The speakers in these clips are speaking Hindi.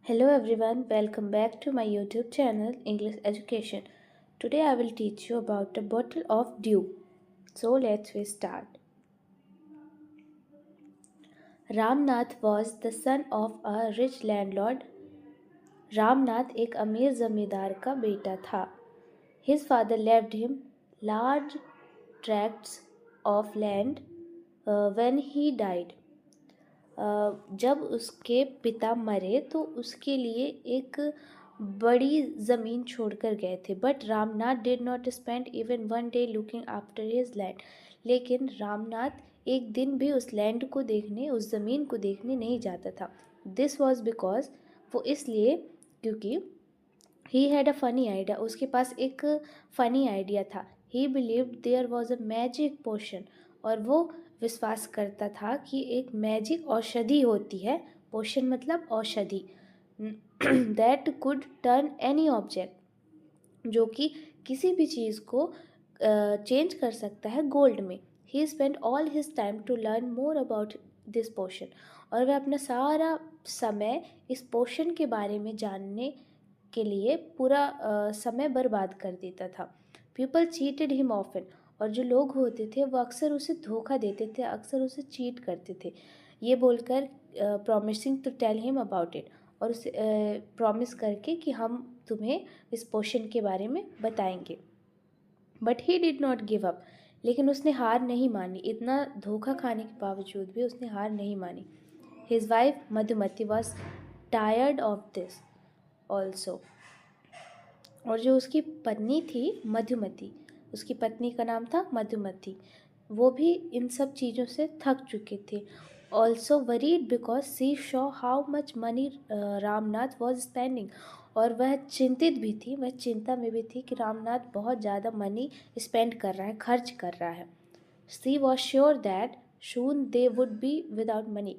Hello everyone, welcome back to my YouTube channel English Education. Today I will teach you about a bottle of dew. So let's we start. Ramnath was the son of a rich landlord. Ramnath एक अमीर जमींदार का बेटा था. His father left him large tracts of land when he died. जब उसके पिता मरे तो उसके लिए एक बड़ी ज़मीन छोड़कर गए थे. But Ramnath did not spend even one day looking after his land. लेकिन रामनाथ एक दिन भी उस लैंड को देखने, उस ज़मीन को देखने नहीं जाता था. दिस वॉज बिकॉज, वो इसलिए क्योंकि he had a funny idea, उसके पास एक फ़नी आइडिया था. He believed there was a magic potion, और वो विश्वास करता था कि एक मैजिक औषधि होती है. पोशन मतलब औषधि. That could turn any object, जो कि किसी भी चीज़ को चेंज कर सकता है गोल्ड में. He spend all his time to learn more about this potion, और वह अपना सारा समय इस पोशन के बारे में जानने के लिए पूरा समय बर्बाद कर देता था. पीपल चीटेड हिम ऑफन, और जो लोग होते थे वो अक्सर उसे धोखा देते थे, अक्सर उसे चीट करते थे, ये बोलकर promising to tell him about it, और उसे प्रॉमिस करके कि हम तुम्हें इस पोशन के बारे में बताएंगे. But he did not give up, लेकिन उसने हार नहीं मानी. इतना धोखा खाने के बावजूद भी उसने हार नहीं मानी. His wife Madhumati was tired of this also, और जो उसकी पत्नी थी मधुमती, उसकी पत्नी का नाम था मधुमती, वो भी इन सब चीज़ों से थक चुके थे. Also worried because she saw how much money Ramnath was spending, और वह चिंतित भी थी, वह चिंता में भी थी कि रामनाथ बहुत ज़्यादा मनी स्पेंड कर रहा है, खर्च कर रहा है. She was sure that soon they would be without money,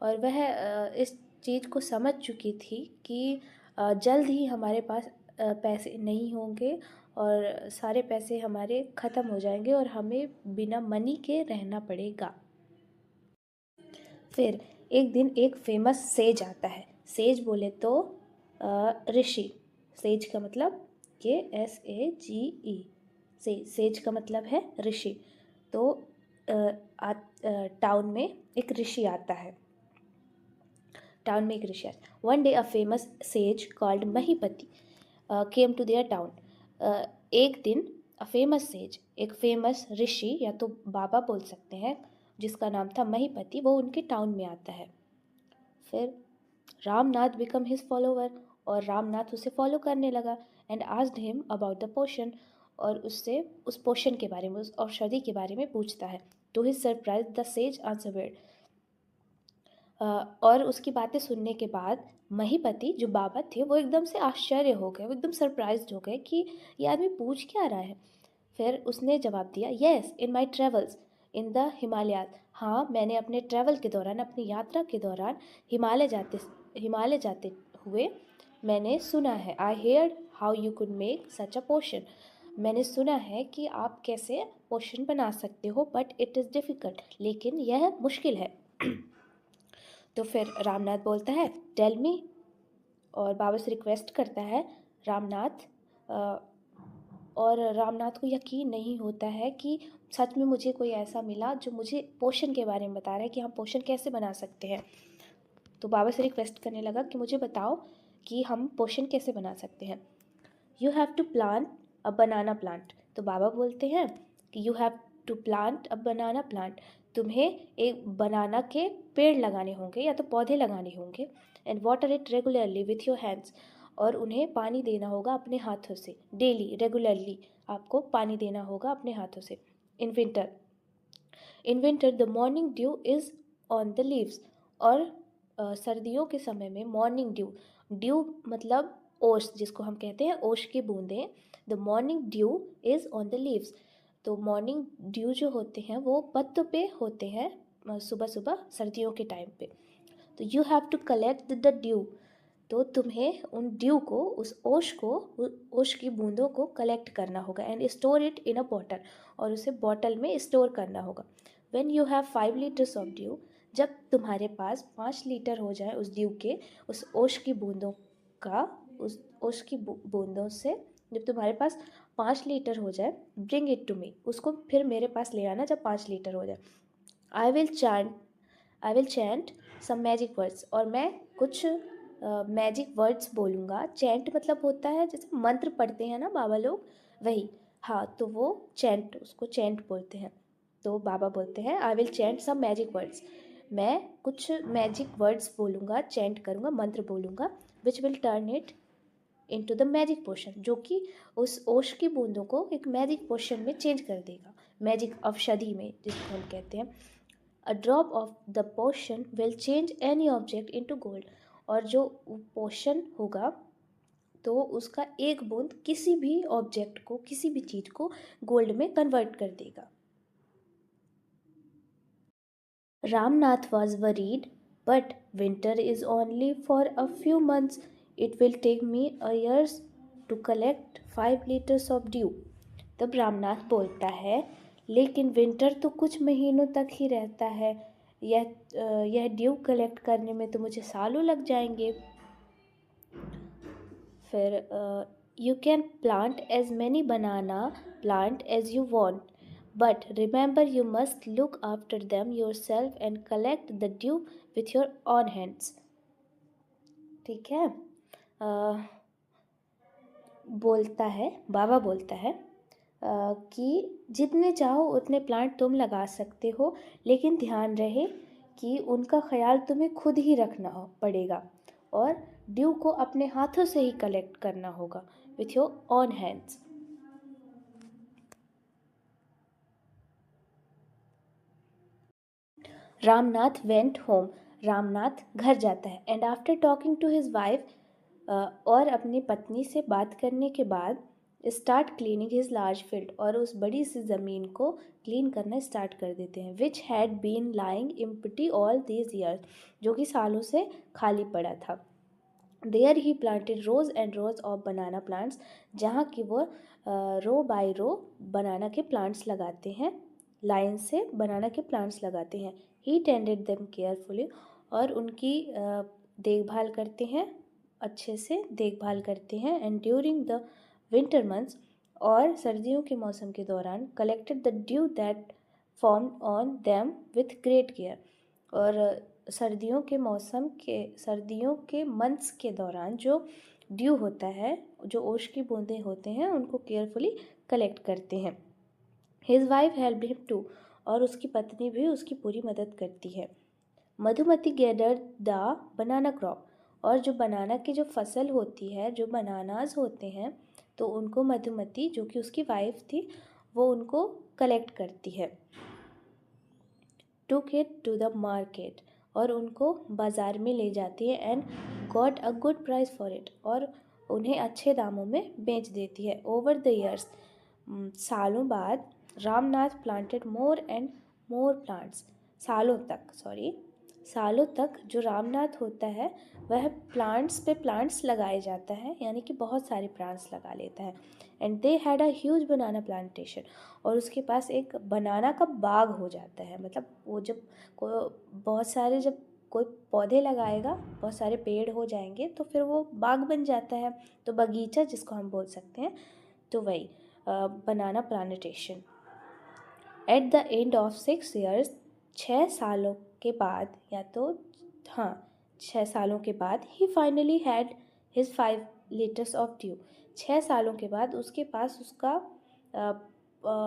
और वह इस चीज़ को समझ चुकी थी कि जल्द ही हमारे पास पैसे नहीं होंगे, और सारे पैसे हमारे ख़त्म हो जाएंगे और हमें बिना मनी के रहना पड़ेगा. फिर एक दिन एक फेमस सेज आता है. सेज बोले तो ऋषि. सेज का मतलब KSAGE. सेज का मतलब है ऋषि. तो टाउन में एक ऋषि आता है. One day a famous sage called Mahipati came to their town. एक दिन अ फेमस सेज, एक फेमस ऋषि या तो बाबा बोल सकते हैं, जिसका नाम था महीपति, वो उनके टाउन में आता है. फिर रामनाथ बिकम हिज फॉलोवर, और रामनाथ उसे फॉलो करने लगा. And asked him about the potion, और उससे उस पोशन के बारे में, उस औषधि के बारे में पूछता है. To his surprise the sage answered, और उसकी बातें सुनने के बाद महीपति जो बाबा थे वो एकदम से आश्चर्य हो गए, वो एकदम सरप्राइज्ड हो गए कि ये आदमी पूछ क्या रहा है. फिर उसने जवाब दिया, yes in my travels in the Himalayas. हाँ, मैंने अपने ट्रैवल के दौरान, अपनी यात्रा के दौरान हिमालय जाते हुए मैंने सुना है. I hear how you could make such a potion. मैंने सुना है कि आप कैसे पोशन बना सकते हो, बट इट इज़ डिफ़िकल्ट, लेकिन यह मुश्किल है. तो फिर रामनाथ बोलता है, टेल मी, और बाबा से रिक्वेस्ट करता है रामनाथ. और रामनाथ को यकीन नहीं होता है कि सच में मुझे कोई ऐसा मिला जो मुझे पोशन के बारे में बता रहा है कि हम पोशन कैसे बना सकते हैं. तो बाबा से रिक्वेस्ट करने लगा कि मुझे बताओ कि हम पोशन कैसे बना सकते हैं. You have to plant a banana plant. तो बाबा बोलते हैं कि you have to plant a banana plant, तुम्हें एक बनाना के पेड़ लगाने होंगे या तो पौधे लगाने होंगे. And water it regularly with your hands, और उन्हें पानी देना होगा अपने हाथों से. डेली रेगुलरली आपको पानी देना होगा अपने हाथों से. In winter the morning due is on the leaves, और सर्दियों के समय में मॉर्निंग ड्यू, ड्यू मतलब ओश, जिसको हम कहते हैं ओश की बूंदें. The morning due is on the leaves. तो मॉर्निंग ड्यू जो होते हैं वो पत्तों पे होते हैं सुबह सुबह सर्दियों के टाइम पे. तो you have to collect the dew. तो तुम्हें उन ड्यू को, उस ओश की बूंदों को कलेक्ट करना होगा. And store it in a bottle, और उसे बॉटल में स्टोर करना होगा. When you have 5 litres of due जब तुम्हारे पास 5 लीटर हो जाए उस ड्यू के, उस ओश की बूंदों का, उस ओश की बूंदों से जब तुम्हारे पास 5 लीटर हो जाए, ब्रिंग इट टू मी, उसको फिर मेरे पास ले आना जब 5 लीटर हो जाए। I will chant I will chant some magic words, और मैं कुछ मैजिक वर्ड्स बोलूँगा। चैंट मतलब होता है जैसे मंत्र पढ़ते हैं ना बाबा लोग, वही। हाँ, तो वो चैंट, उसको चैंट बोलते हैं। तो बाबा बोलते हैं I will chant some magic words, मैं कुछ मैजिक वर्ड्स बोलूँगा, चैंट करूँगा, मंत्र बोलूँगा, which will turn it into the magic potion, जो कि उस ओश की बूंदों को एक मैजिक पोशन में चेंज कर देगा, मैजिक औषधि में जिसको हम कहते हैं। A drop of the potion will change any object into gold, और जो पोशन होगा तो उसका एक बूंद किसी भी ऑब्जेक्ट को, किसी भी चीज़ को गोल्ड में कन्वर्ट कर देगा। Ramnath was worried, but winter is only for a few months. It will take me a year to collect 5 liters of dew. तब रामनाथ बोलता है, लेकिन विंटर तो कुछ महीनों तक ही रहता है, यह ड्यू कलेक्ट करने में तो मुझे सालों लग जाएंगे। फिर you can plant as many banana plant as you want, but remember you must look after them yourself and collect the dew with your own hands. ठीक है। बोलता है, बाबा बोलता है कि जितने चाहो उतने प्लांट तुम लगा सकते हो, लेकिन ध्यान रहे कि उनका ख्याल तुम्हें खुद ही रखना पड़ेगा, और ड्यू को अपने हाथों से ही कलेक्ट करना होगा, with your own hands. Ramnath went home, Ramnath घर जाता है, and after talking to his wife, और अपनी पत्नी से बात करने के बाद, start cleaning his large field, और उस बड़ी सी ज़मीन को क्लीन करना स्टार्ट कर देते हैं, which had been lying empty all these years, जो कि सालों से खाली पड़ा था। There he planted rows and rows of banana plants, जहाँ की वो रो बाय रो बनाना के प्लांट्स लगाते हैं, लाइन से बनाना के प्लांट्स लगाते हैं। ही टेंडेड देम केयरफुली, और उनकी देखभाल करते हैं, अच्छे से देखभाल करते हैं। And during the winter months, और सर्दियों के मौसम के दौरान, collected the due that form on them with great care, और सर्दियों के मंथ्स के दौरान जो ड्यू होता है, जो ओश की बूंदें होते हैं, उनको केयरफुली कलेक्ट करते हैं। His wife help him too, और उसकी पत्नी भी उसकी पूरी मदद करती है। Madhumati gather the banana crop, और जो बनाना की जो फसल होती है, जो बनानाज होते हैं, तो उनको मधुमती, जो कि उसकी वाइफ थी, वो उनको कलेक्ट करती है। Took it to the market, और उनको बाज़ार में ले जाती है। And got a good price for it, और उन्हें अच्छे दामों में बेच देती है। ओवर द ईयर्स, सालों बाद, Ramnath planted more and more plants, सालों तक जो रामनाथ होता है वह प्लांट्स पे प्लांट्स लगाए जाता है, यानी कि बहुत सारे प्लांट्स लगा लेता है। And they had a huge banana plantation, और उसके पास एक बनाना का बाग हो जाता है। मतलब वो जब जब कोई पौधे लगाएगा, बहुत सारे पेड़ हो जाएंगे, तो फिर वो बाग बन जाता है, तो बगीचा जिसको हम बोल सकते हैं, तो वही banana plantation. At the end of 6 years, 6 सालों के बाद, या तो हाँ 6 सालों के बाद, he finally had his 5 liters of dew, 6 सालों के बाद उसके पास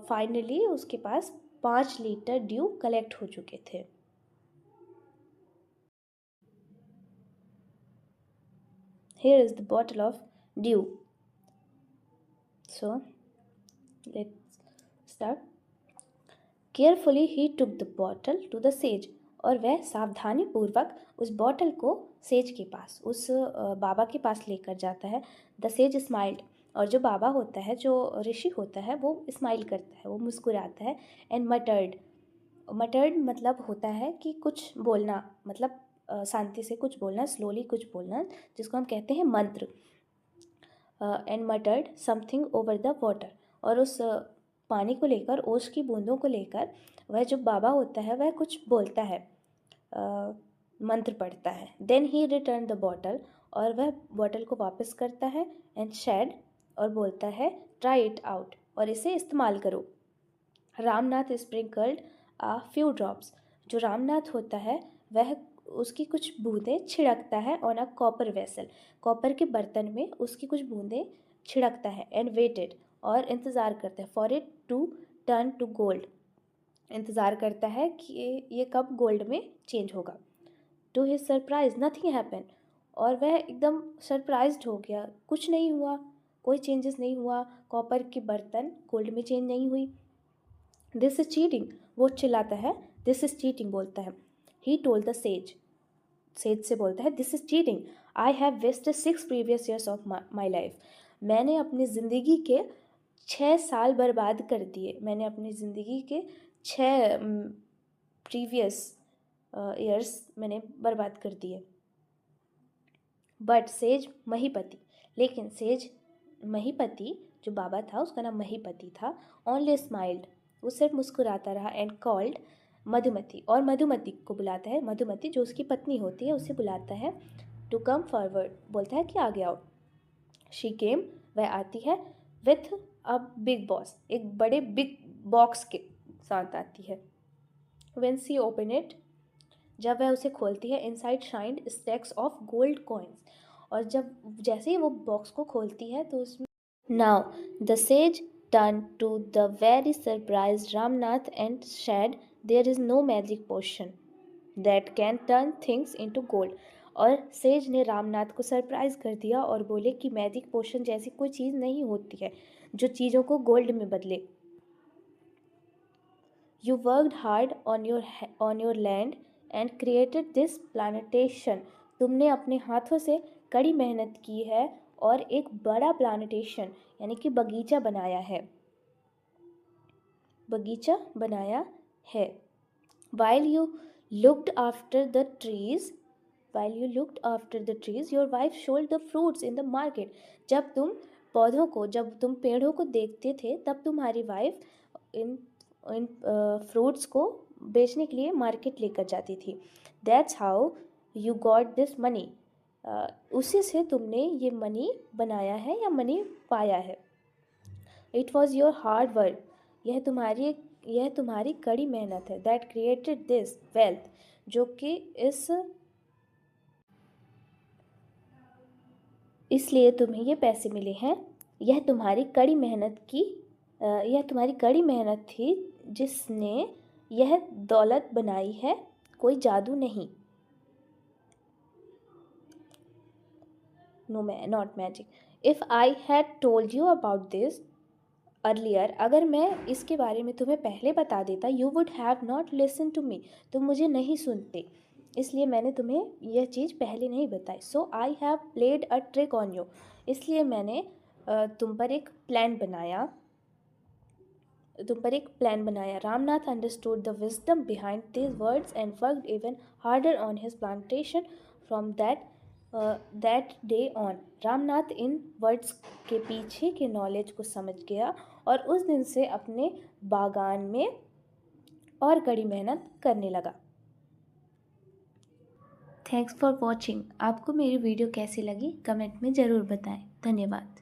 फाइनली उसके पास 5 लीटर ड्यू कलेक्ट हो चुके थे। Here is the bottle of dew. So let's start. Carefully he took the bottle to the sage, और वह सावधानी पूर्वक उस बॉटल को सेज के पास, उस बाबा के पास लेकर जाता है। द सेज स्माइल्ड, और जो बाबा होता है, जो ऋषि होता है, वो स्माइल करता है, वो मुस्कुराता है। एंड मटर्ड मतलब होता है कि कुछ बोलना, मतलब शांति से कुछ बोलना, स्लोली कुछ बोलना, जिसको हम कहते हैं मंत्र। And मटर्ड something over the water, और उस पानी को लेकर, ओस की बूंदों को लेकर, वह जो बाबा होता है वह कुछ बोलता है। मंत्र पढ़ता है। Then he return the bottle, और वह बॉटल को वापस करता है, एंड शेड, और बोलता है ट्राई इट आउट, और इसे इस्तेमाल करो। रामनाथ स्प्रिंकल्ड आ फ्यू ड्रॉप्स, जो रामनाथ होता है वह उसकी कुछ बूंदें छिड़कता है on a copper vessel, copper के बर्तन में उसकी कुछ बूंदें छिड़कता है। एंड वेटेड, और इंतज़ार करता है, for it to turn to gold, इंतज़ार करता है कि ये कब गोल्ड में चेंज होगा। To his surprise nothing happen, और वह एकदम सरप्राइज्ड हो गया, कुछ नहीं हुआ, कोई चेंजेस नहीं हुआ, कॉपर की बर्तन गोल्ड में चेंज नहीं हुई। दिस इज चीटिंग, वो चिल्लाता है, दिस इज चीटिंग बोलता है। He told the sage, sage से बोलता है this is cheating, I have wasted 6 previous years of my life, मैंने अपनी ज़िंदगी के 6 साल बर्बाद कर दिए, मैंने अपनी ज़िंदगी के 6 प्रीवियस ईयर्स मैंने बर्बाद कर दिए। बट सेज महीपति, लेकिन सेज महीपति जो बाबा था, उसका नाम महीपति था, ओनली स्माइल्ड, वो सिर्फ मुस्कुराता रहा। एंड कॉल्ड मधुमती, और मधुमती को बुलाता है, मधुमती जो उसकी पत्नी होती है उसे बुलाता है, टू कम फॉरवर्ड, बोलता है कि आगे आओ। शी केम, वह आती है, विथ अ बिग बॉस, एक बड़े बिग बॉक्स के साथ आती है। व्हेन सी ओपन इट, जब वह उसे खोलती है, inside shined stacks of gold coins, और जब जैसे ही वो बॉक्स को खोलती है तो उसमें now the sage turned to the very surprised Ramnath and said there is no magic potion that can turn things into gold, और सेज ने रामनाथ को सरप्राइज कर दिया और बोले कि मैजिक पोशन जैसी कोई चीज़ नहीं होती है जो चीज़ों को गोल्ड में बदले। You worked hard on your land and created this plantation, तुमने अपने हाथों से कड़ी मेहनत की है और एक बड़ा प्लांटेशन यानी कि बगीचा बनाया है, बगीचा बनाया है। While you looked after the trees, your wife sold the fruits in the market. जब तुम पेड़ों को देखते थे, तब तुम्हारी वाइफ इन फ्रूट्स को बेचने के लिए मार्केट लेकर जाती थी। That's how you got this money. उसी से तुमने ये मनी बनाया है या मनी पाया है। It was your hard work. यह तुम्हारी कड़ी मेहनत है। That created this wealth, जो कि इसलिए तुम्हें ये पैसे मिले हैं। यह तुम्हारी कड़ी मेहनत थी जिसने यह दौलत बनाई है, कोई जादू नहीं। No, not magic. If I had told you about this earlier, अगर मैं इसके बारे में तुम्हें पहले बता देता, you would have not listen to me, तुम मुझे नहीं सुनते, इसलिए मैंने तुम्हें यह चीज़ पहले नहीं बताई। So I have played a trick on you, इसलिए मैंने तुम पर एक प्लान बनाया। Ramnath understood the wisdom behind these words and worked even harder on his plantation from that day on. Ramnath इन वर्ड्स के पीछे के नॉलेज को समझ गया और उस दिन से अपने बागान में और कड़ी मेहनत करने लगा। Thanks for watching. आपको मेरी वीडियो कैसी लगी कमेंट में ज़रूर बताएं। धन्यवाद।